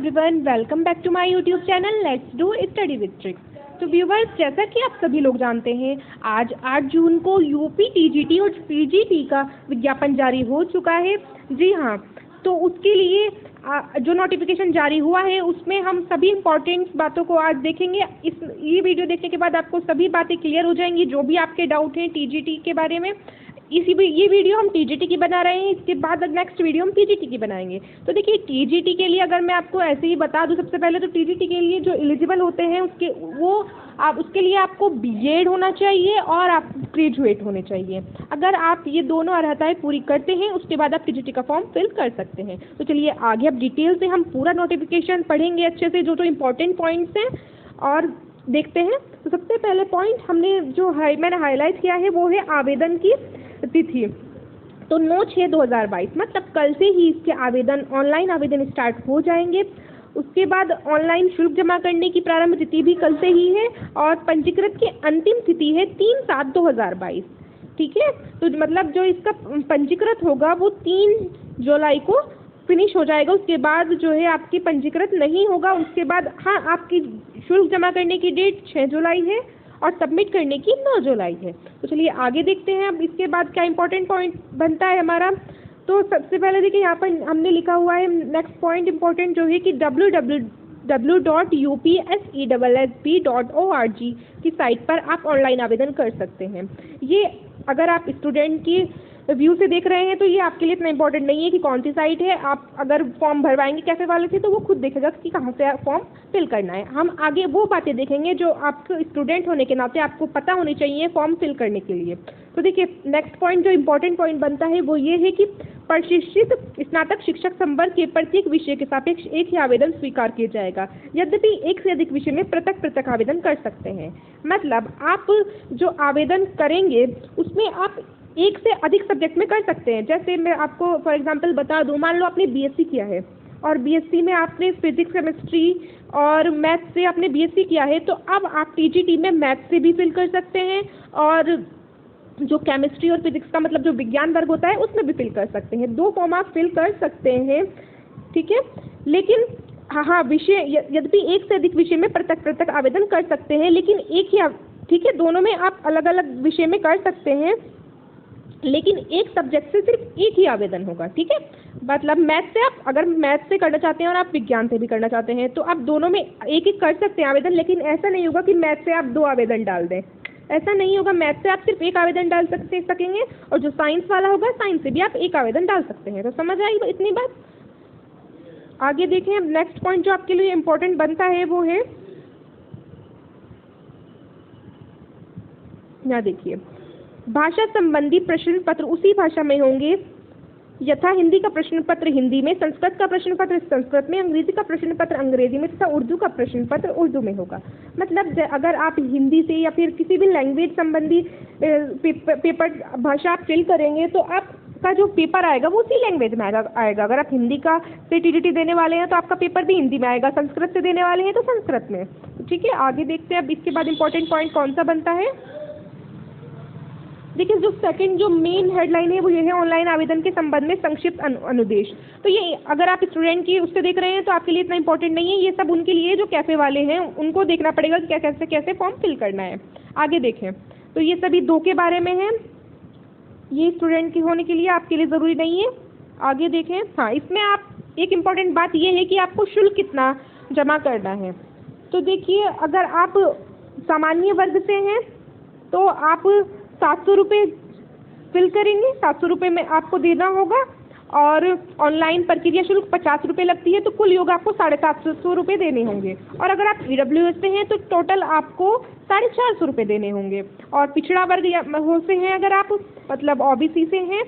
Everyone, welcome back to my YouTube channel let's do study with tricks. तो viewers, जैसा कि आप सभी लोग जानते हैं, आज 8 जून को यूपी टीजीटी और पीजीटी का विज्ञापन जारी हो चुका है। जी हाँ, तो उसके लिए जो नोटिफिकेशन जारी हुआ है उसमें हम सभी इंपॉर्टेंट बातों को आज देखेंगे। ये वीडियो देखने के बाद आपको सभी बातें क्लियर हो जाएंगी, जो भी आपके डाउट हैं टीजीटी के बारे में। ये वीडियो हम टीजीटी की बना रहे हैं, इसके बाद नेक्स्ट वीडियो हम पीजीटी की बनाएंगे। तो देखिए, टीजीटी के लिए अगर मैं आपको ऐसे ही बता दूं, सबसे पहले तो टीजीटी के लिए जो एलिजिबल होते हैं उसके लिए आपको बीएड होना चाहिए और आप ग्रेजुएट होने चाहिए। अगर आप ये दोनों अर्हताएं पूरी करते हैं उसके बाद आप टीजीटी का फॉर्म फिल कर सकते हैं। तो चलिए आगे अब डिटेल से हम पूरा नोटिफिकेशन पढ़ेंगे अच्छे से, जो इम्पोर्टेंट पॉइंट्स हैं, और देखते हैं। तो सबसे पहले पॉइंट मैंने हाईलाइट किया है वो है आवेदन की तिथि। तो 9/6/2022 मतलब कल से ही इसके ऑनलाइन आवेदन स्टार्ट हो जाएंगे। उसके बाद ऑनलाइन शुल्क जमा करने की प्रारंभ तिथि भी कल से ही है, और पंजीकृत की अंतिम तिथि है 3/7/2022। ठीक है, तो मतलब जो इसका पंजीकृत होगा वो 3 जुलाई को फिनिश हो जाएगा। उसके बाद जो है आपकी पंजीकृत नहीं होगा। उसके बाद हाँ, आपकी शुल्क जमा करने की डेट 6 जुलाई है और सबमिट करने की 9 जुलाई है। तो चलिए आगे देखते हैं अब इसके बाद क्या इंपॉर्टेंट पॉइंट बनता है हमारा। तो सबसे पहले देखिए, यहाँ पर हमने लिखा हुआ है नेक्स्ट पॉइंट इंपॉर्टेंट जो है कि www.upsessb.org की साइट पर आप ऑनलाइन आवेदन कर सकते हैं। ये अगर आप स्टूडेंट की व्यू से देख रहे हैं तो ये आपके लिए इतना इंपॉर्टेंट नहीं है कि कौन सी साइट है। आप अगर फॉर्म भरवाएंगे कैफे वाले से तो वो खुद देखेगा कि कहाँ से फॉर्म फिल करना है। हम आगे वो बातें देखेंगे जो आपको स्टूडेंट होने के नाते आपको पता होनी चाहिए फॉर्म फिल करने के लिए। तो देखिए, नेक्स्ट पॉइंट जो इम्पोर्टेंट पॉइंट बनता है वो ये है कि प्रशिक्षित स्नातक शिक्षक संवर्ग के प्रत्येक विषय के सापेक्ष एक ही आवेदन स्वीकार किया जाएगा। यद्यपि एक से अधिक विषय में पृथक पृथक आवेदन कर सकते हैं। मतलब आप जो आवेदन करेंगे उसमें आप एक से अधिक सब्जेक्ट में कर सकते हैं। जैसे मैं आपको फॉर एग्जांपल बता दूं, मान लो आपने बीएससी किया है और बीएससी में आपने फिजिक्स, केमिस्ट्री और मैथ से आपने बीएससी किया है, तो अब आप टीजीटी में मैथ से भी फिल कर सकते हैं, और जो केमिस्ट्री और फिजिक्स का मतलब जो विज्ञान वर्ग होता है उसमें भी फिल कर सकते हैं। 2 फॉर्म आप फिल कर सकते हैं। ठीक है, लेकिन हाँ, विषय यद्यपि एक से अधिक विषय में पृथक पृथक आवेदन कर सकते हैं, लेकिन एक ही, ठीक है, दोनों में आप अलग अलग विषय में कर सकते हैं, लेकिन एक सब्जेक्ट से सिर्फ एक ही आवेदन होगा। ठीक है, मतलब मैथ से आप अगर मैथ से करना चाहते हैं और आप विज्ञान से भी करना चाहते हैं तो आप दोनों में एक एक कर सकते हैं आवेदन। लेकिन ऐसा नहीं होगा कि मैथ से आप 2 आवेदन डाल दें, ऐसा नहीं होगा। मैथ से आप सिर्फ एक आवेदन डाल सकेंगे, और जो साइंस वाला होगा साइंस से भी आप एक आवेदन डाल सकते हैं। तो समझ आई इतनी बात। आगे देखें, नेक्स्ट पॉइंट जो आपके लिए इम्पोर्टेंट बनता है वो है, यहाँ देखिए, भाषा संबंधी प्रश्न पत्र उसी भाषा में होंगे यथा हिंदी का प्रश्न पत्र हिंदी में, संस्कृत का प्रश्न पत्र संस्कृत में, अंग्रेजी का प्रश्न पत्र अंग्रेजी में तथा उर्दू का प्रश्न पत्र उर्दू में होगा। मतलब अगर आप हिंदी से या फिर किसी भी लैंग्वेज संबंधी पेपर भाषा आप फिल करेंगे तो आपका जो पेपर आएगा वो उसी लैंग्वेज में आएगा। अगर आप हिंदी का से टीजीटी देने वाले हैं तो आपका पेपर भी हिंदी में आएगा, संस्कृत से देने वाले हैं तो संस्कृत में। ठीक है, आगे देखते हैं अब इसके बाद इंपॉर्टेंट पॉइंट कौन सा बनता है। देखिए, जो सेकंड जो मेन हेडलाइन है वो ये है, ऑनलाइन आवेदन के संबंध में संक्षिप्त अनुदेश। तो ये अगर आप स्टूडेंट की उससे देख रहे हैं तो आपके लिए इतना इंपॉर्टेंट नहीं है, ये सब उनके लिए जो कैफे वाले हैं उनको देखना पड़ेगा कि कैसे कैसे फॉर्म फिल करना है। आगे देखें, तो ये सभी 2 के बारे में है, ये स्टूडेंट की होने के लिए आपके लिए ज़रूरी नहीं है। आगे देखें, हाँ, इसमें आप एक इम्पॉर्टेंट बात ये है कि आपको शुल्क कितना जमा करना है। तो देखिए, अगर आप सामान्य वर्ग से हैं तो आप 700 रुपये फिल करेंगे, 700 रुपये में आपको देना होगा, और ऑनलाइन प्रक्रिया शुल्क 50 रुपये लगती है, तो कुल योग आपको 750 रुपये देने होंगे। और अगर आप ईडब्ल्यूएस से हैं तो टोटल आपको 450 रुपये देने होंगे। और पिछड़ा वर्ग से हैं अगर आप, मतलब ओबीसी से हैं,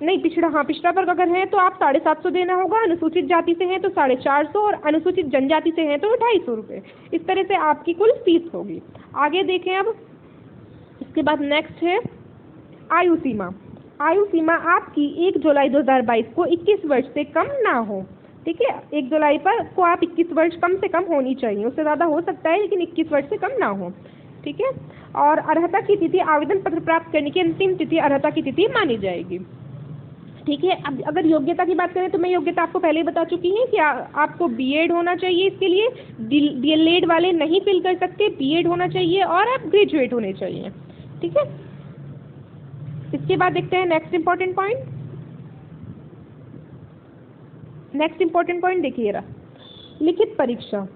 नहीं पिछड़ा वर्ग अगर हैं तो आप 750 देना होगा, अनुसूचित जाति से हैं तो 450, और अनुसूचित जनजाति से हैं तो 250 रुपये। इस तरह से आपकी कुल फीस होगी। आगे देखें अब, इसके बाद नेक्स्ट है आयु सीमा। आयु सीमा आपकी 1 जुलाई 2022 को 21 वर्ष से कम ना हो। ठीक है, 1 जुलाई पर को आप 21 वर्ष कम से कम होनी चाहिए, उससे ज़्यादा हो सकता है लेकिन 21 वर्ष से कम ना हो। ठीक है, और अर्हता की तिथि आवेदन पत्र प्राप्त करने की अंतिम तिथि अर्हता की तिथि मानी जाएगी। ठीक है। अब अगर योग्यता की बात करें तो मैं योग्यता आपको पहले ही बता चुकी हूँ कि आपको बीएड होना चाहिए। इसके लिए डीएलएड वाले नहीं फिल कर सकते, बीएड होना चाहिए और आप ग्रेजुएट होने चाहिए। ठीक है। इसके बाद देखते हैं next important point. Next important point देखिए रहा, लिखित परीक्षा।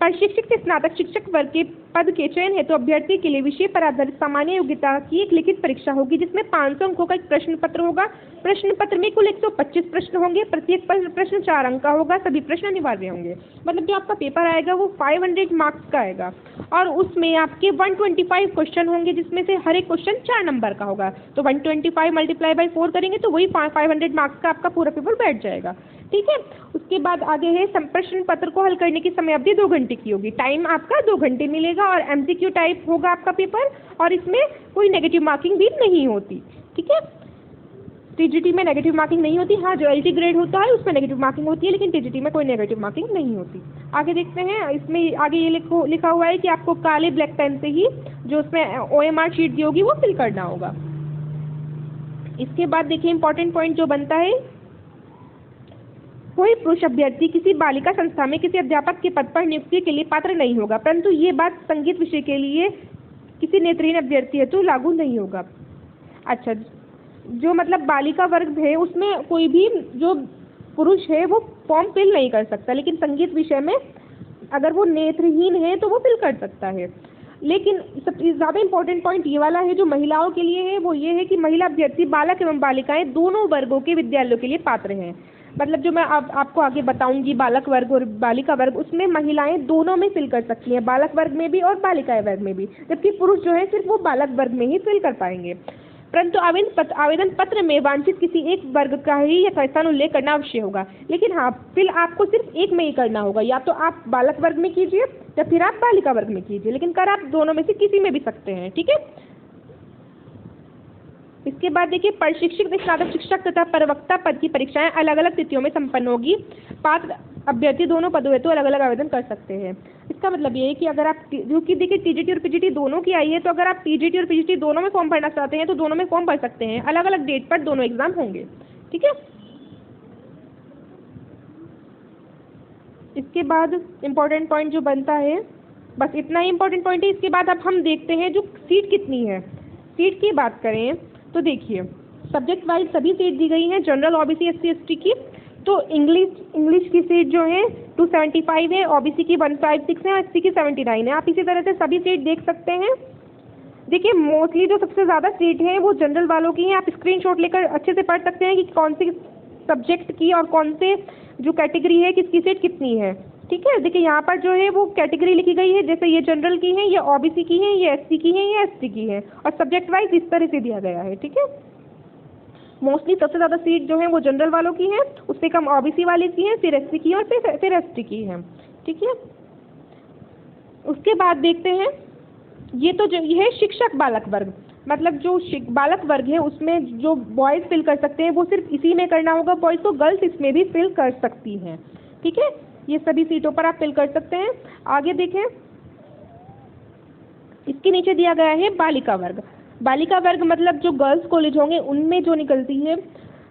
प्रशिक्षक से स्नातक शिक्षक वर्ग के पद के चयन हेतु अभ्यर्थी के लिए विषय पर आधारित सामान्य योग्यता की एक लिखित परीक्षा होगी, जिसमें 500 अंकों का एक प्रश्न पत्र होगा। प्रश्न पत्र में कुल 125 प्रश्न होंगे। प्रत्येक प्रश्न 4 अंक का होगा। सभी प्रश्न अनिवार्य होंगे। मतलब जो आपका पेपर आएगा वो 500 मार्क्स का आएगा और उसमें आपके 125 क्वेश्चन होंगे, जिसमें से हर एक क्वेश्चन 4 नंबर का होगा। तो 125 मल्टीप्लाई बाई 4 करेंगे तो वही 500 मार्क्स का आपका पूरा पेपर बैठ जाएगा। ठीक है। उसके बाद आगे है, प्रश्न पत्र को हल करने की समय अवधि 2 घंटे की होगी। टाइम आपका 2 घंटे मिलेगा और एमसीक्यू टाइप होगा आपका पेपर और इसमें कोई नेगेटिव मार्किंग भी नहीं होती। ठीक है। टीजीटी में नेगेटिव मार्किंग नहीं होती। हाँ, जो एलटी ग्रेड होता है उसमें नेगेटिव मार्किंग होती है, लेकिन टीजीटी में कोई नेगेटिव मार्किंग नहीं होती। आगे देखते हैं, इसमें आगे ये लिखा हुआ है कि आपको काले ब्लैक पेन से ही जो उसमें ओएमआर शीट दी होगी वो फिल करना होगा। इसके बाद देखिए इंपॉर्टेंट पॉइंट जो बनता है, कोई पुरुष अभ्यर्थी किसी बालिका संस्था में किसी अध्यापक के पद पर नियुक्ति के लिए पात्र नहीं होगा, परंतु ये बात संगीत विषय के लिए किसी नेत्रहीन अभ्यर्थी हेतु लागू नहीं होगा। अच्छा, जो मतलब बालिका वर्ग है उसमें कोई भी जो पुरुष है वो फॉर्म फिल नहीं कर सकता, लेकिन संगीत विषय में अगर वो नेत्रहीन है तो वो फिल कर सकता है। लेकिन सबसे ज़्यादा इंपॉर्टेंट पॉइंट ये वाला है जो महिलाओं के लिए है, वो ये है कि महिला अभ्यर्थी बालक एवं बालिकाएं दोनों वर्गों के विद्यालयों के लिए पात्र हैं। मतलब जो मैं आपको आगे बताऊंगी बालक वर्ग और बालिका वर्ग, उसमें महिलाएं दोनों में फिल कर सकती हैं, बालक वर्ग में भी और बालिका वर्ग में भी, जबकि पुरुष जो है सिर्फ वो बालक वर्ग में ही फिल कर पाएंगे। परंतु आवेदन पत्र में वांछित किसी एक वर्ग का ही यथास्थान उल्लेख करना अवश्य होगा। लेकिन हाँ, फिल आपको सिर्फ एक में ही करना होगा, या तो आप बालक वर्ग में कीजिए या फिर आप बालिका वर्ग में कीजिए, लेकिन कर आप दोनों में से किसी में भी सकते हैं। ठीक है। इसके बाद देखिए, प्रशिक्षक स्नातक शिक्षक तथा प्रवक्ता पद की परीक्षाएं अलग अलग तिथियों में संपन्न होगी। पात्र अभ्यर्थी दोनों पदों हेतु अलग अलग आवेदन कर सकते हैं। इसका मतलब ये है कि अगर आप, क्योंकि देखिए टीजीटी और पीजीटी दोनों की आई है, तो अगर आप टीजीटी और पीजीटी दोनों में फॉर्म भरना चाहते हैं तो दोनों में फॉर्म भर सकते हैं। अलग अलग डेट पर दोनों एग्जाम होंगे। ठीक है। इसके बाद इम्पोर्टेंट पॉइंट जो बनता है, बस इतना ही इम्पोर्टेंट पॉइंट है। इसके बाद अब हम देखते हैं जो सीट कितनी है। सीट की बात करें तो देखिए, सब्जेक्ट वाइज सभी सीट दी गई हैं। जनरल, ओबीसी, एससी, एसटी की तो इंग्लिश की सीट जो है 275 है, ओबीसी की 156 है और एससी की 79 है। आप इसी तरह से सभी सीट देख सकते हैं। देखिए, मोस्टली जो सबसे ज़्यादा सीट है वो जनरल वालों की हैं। आप स्क्रीनशॉट लेकर अच्छे से पढ़ सकते हैं कि कौन सी सब्जेक्ट की और कौन से जो कैटेगरी है किसकी सीट कितनी है। ठीक है। देखिए, यहाँ पर जो है वो कैटेगरी लिखी गई है, जैसे ये जनरल की है, ये ओबीसी की है, ये एससी की है, ये एसटी की है, और सब्जेक्ट वाइज इस तरह से दिया गया है। ठीक है। मोस्टली सबसे ज़्यादा सीट जो है वो जनरल वालों की है, उससे कम ओबीसी वाले की है, फिर एससी की है और फिर एसटी की है। ठीक है। उसके बाद देखते हैं, ये तो जो ये है शिक्षक बालक वर्ग, मतलब जो बालक वर्ग है उसमें जो बॉयज़ फिल कर सकते हैं वो सिर्फ इसी में करना होगा। बॉयज़ तो गर्ल्स इसमें भी फिल कर सकती हैं। ठीक है। ये सभी सीटों पर आप फिल कर सकते हैं। आगे देखें, इसके नीचे दिया गया है बालिका वर्ग। बालिका वर्ग मतलब जो गर्ल्स कॉलेज होंगे उनमें जो निकलती है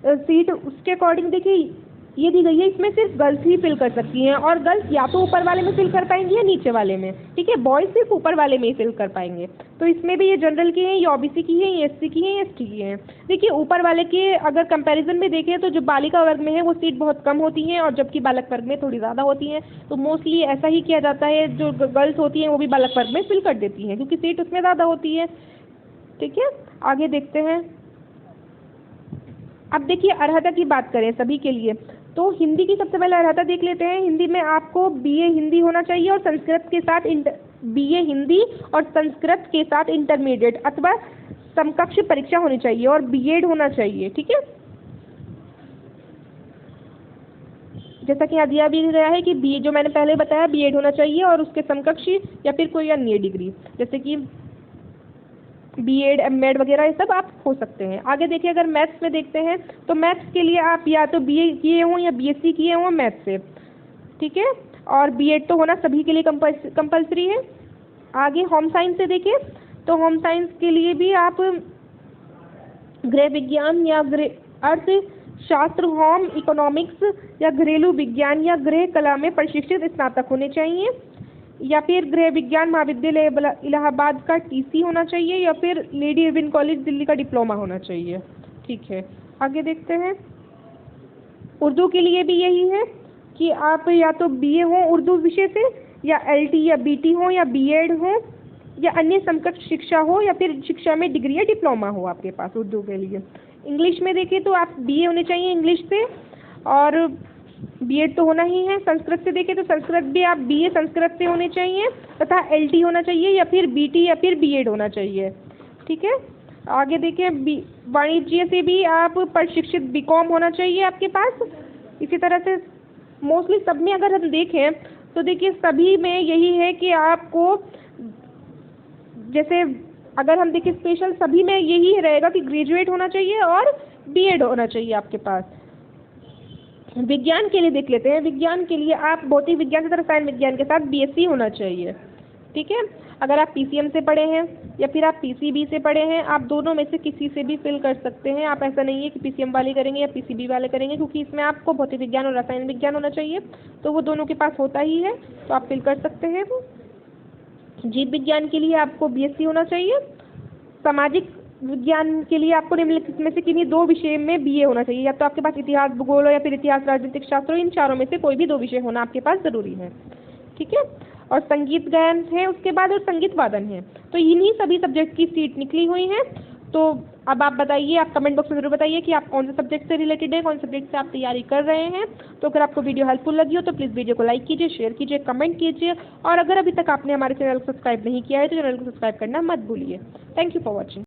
सीट, उसके अकॉर्डिंग देखिए ये दी गई है, इसमें सिर्फ गर्ल्स ही फिल कर सकती हैं और गर्ल्स या तो ऊपर वाले में फिल कर पाएंगी या नीचे वाले में। ठीक है। बॉयज़ सिर्फ ऊपर वाले में ही फिल कर पाएंगे। तो इसमें भी ये जनरल की है, ये ओबीसी की है, ये एससी की है, ये एसटी की है। देखिए, ऊपर वाले के अगर कंपैरिजन में देखें तो जो बालिका वर्ग में है वो सीट बहुत कम होती हैं और जबकि बालक वर्ग में थोड़ी ज़्यादा होती हैं। तो मोस्टली ऐसा ही किया जाता है, जो गर्ल्स होती हैं वो भी बालक वर्ग में फिल कर देती हैं क्योंकि सीट उसमें ज़्यादा होती है। ठीक है। आगे देखते हैं। अब देखिए, अर्हता की बात करें सभी के लिए तो हिंदी की सबसे पहले अर्हता देख लेते हैं। हिंदी में आपको बीए हिंदी होना चाहिए और संस्कृत के साथ बीए हिंदी और संस्कृत के साथ इंटरमीडिएट अथवा समकक्ष परीक्षा होनी चाहिए और बीएड होना चाहिए। ठीक है। जैसा कि यहाँ दिया भी गया है कि बी, जो मैंने पहले बताया, बीएड होना चाहिए और उसके समकक्ष या फिर कोई अन्य डिग्री जैसे कि बीएड, एमएड वगैरह ये सब आप हो सकते हैं। आगे देखिए, अगर मैथ्स में देखते हैं तो मैथ्स के लिए आप या तो बीए किए हों या बीएससी किए हों मैथ्स से। ठीक है। और बीएड तो होना सभी के लिए कंपल्सरी है। आगे होम साइंस से देखिए तो होम साइंस के लिए भी आप गृह विज्ञान या अर्थशास्त्र, होम इकोनॉमिक्स या घरेलू विज्ञान या गृह कला में प्रशिक्षित स्नातक होने चाहिए, या फिर गृह विज्ञान महाविद्यालय इलाहाबाद का टीसी होना चाहिए, या फिर लेडी इरविन कॉलेज दिल्ली का डिप्लोमा होना चाहिए। ठीक है, आगे देखते हैं। उर्दू के लिए भी यही है कि आप या तो बीए हो उर्दू विषय से, या एलटी या बीटी हो, या बीएड हो, या अन्य समकक्ष शिक्षा हो, या फिर शिक्षा में डिग्री या डिप्लोमा हो आपके पास उर्दू के लिए। इंग्लिश में देखें तो आप बीए होने चाहिए इंग्लिश से, और बीएड तो होना ही है। संस्कृत से देखें तो संस्कृत भी आप बीए संस्कृत से होने चाहिए, तथा एलटी होना चाहिए, या फिर बीटी या फिर बीएड होना चाहिए। ठीक है, आगे देखिए, वाणिज्य से भी आप प्रशिक्षित बीकॉम होना चाहिए आपके पास। इसी तरह से मोस्टली सब में अगर हम देखें तो देखिए सभी में यही है कि आपको, जैसे अगर हम देखें स्पेशल, सभी में यही रहेगा कि ग्रेजुएट होना चाहिए और बीएड होना चाहिए आपके पास। विज्ञान के लिए देख लेते हैं। विज्ञान के लिए आप भौतिक विज्ञान तथा रसायन विज्ञान के साथ बीएससी होना चाहिए। ठीक है, अगर आप पीसीएम से पढ़े हैं या फिर आप पीसीबी से पढ़े हैं, आप दोनों में से किसी से भी फिल कर सकते हैं। आप ऐसा नहीं है कि पीसीएम वाले करेंगे या पीसीबी वाले करेंगे, क्योंकि इसमें आपको भौतिक विज्ञान और रसायन विज्ञान होना चाहिए, तो वो दोनों के पास होता ही है, तो आप फिल कर सकते हैं वो। जीव विज्ञान के लिए आपको बीएससी होना चाहिए। सामाजिक विज्ञान के लिए आपको निम्नलिखित में से किन्हीं दो विषय में बीए होना चाहिए, या तो आपके पास इतिहास भूगोल हो, या फिर इतिहास राजनीतिक शास्त्र हो। इन चारों में से कोई भी दो विषय होना आपके पास जरूरी है। ठीक है, और संगीत गायन है उसके बाद, और संगीत वादन है। तो इन्हीं सभी सब्जेक्ट की सीट निकली हुई है। तो अब आप बताइए, आप कमेंट बॉक्स में जरूर बताइए कि आप कौन से सब्जेक्ट से रिलेटेड है, कौन से सब्जेक्ट से आप तैयारी कर रहे हैं। तो अगर आपको वीडियो हेल्पफुल लगी हो तो प्लीज़ वीडियो को लाइक कीजिए, शेयर कीजिए, कमेंट कीजिए, और अगर अभी तक आपने हमारे चैनल को सब्सक्राइब नहीं किया है तो चैनल को सब्सक्राइब करना मत भूलिए। Thank you for watching.